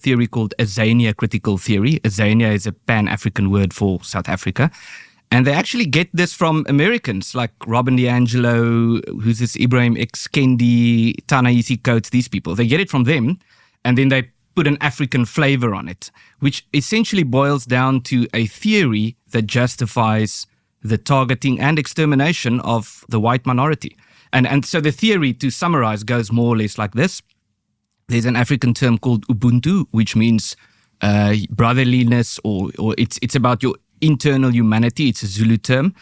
theory called Azania critical theory. Azania is a Pan-African word for South Africa. And they actually get this from Americans like Robin DiAngelo, who's this Ibrahim X. Kendi, Ta-Nehisi Coates, these people. They get it from them, and then they put an African flavor on it, which essentially boils down to a theory that justifies the targeting and extermination of the white minority. And so the theory, to summarize, goes more or less like this. There's an African term called ubuntu, which means brotherliness, or it's about your internal humanity. It's a Zulu term.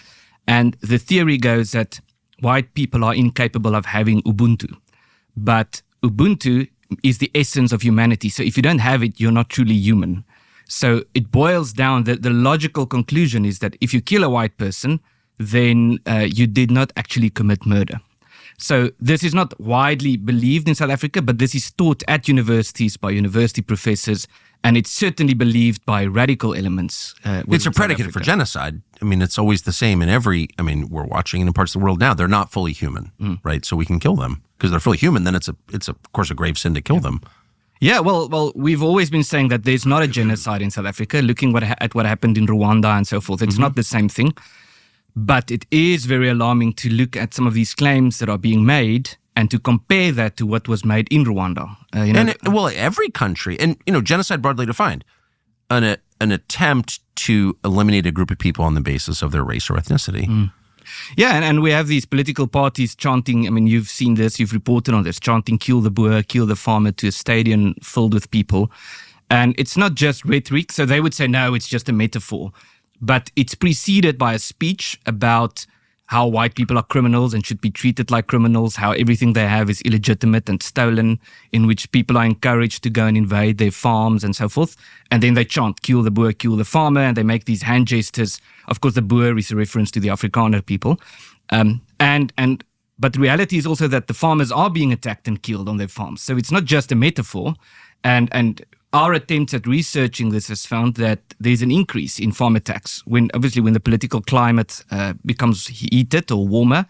And the theory goes that white people are incapable of having ubuntu. But ubuntu is the essence of humanity. So if you don't have it, you're not truly human. So it boils down that the logical conclusion is that if you kill a white person, then you did not actually commit murder. So this is not widely believed in South Africa, but this is taught at universities by university professors, and it's certainly believed by radical elements. It's a predicate for genocide. I mean, it's always the same in we're watching it in parts of the world now. They're not fully human, right? So we can kill them because they're fully human. Then it's of course a grave sin to kill them. Yeah, well, we've always been saying that there's not a genocide in South Africa, looking at what happened in Rwanda and so forth. It's not the same thing. But it is very alarming to look at some of these claims that are being made and to compare that to what was made in Rwanda. Every country, and genocide broadly defined, an attempt to eliminate a group of people on the basis of their race or ethnicity. Yeah, and we have these political parties chanting, you've seen this, you've reported on this, chanting kill the Boer, kill the farmer to a stadium filled with people. And it's not just rhetoric, so they would say, no, it's just a metaphor. But it's preceded by a speech about how white people are criminals and should be treated like criminals, how everything they have is illegitimate and stolen, in which people are encouraged to go and invade their farms and so forth. And then they chant, kill the Boer, kill the farmer, and they make these hand gestures. Of course, the Boer is a reference to the Afrikaner people. But the reality is also that the farmers are being attacked and killed on their farms. So it's not just a metaphor. And our attempts at researching this has found that there's an increase in farm attacks when the political climate becomes heated or warmer,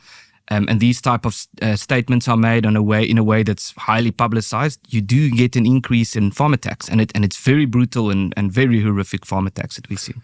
and these type of statements are made in a way that's highly publicized. You do get an increase in farm attacks, and it's very brutal and very horrific farm attacks that we see.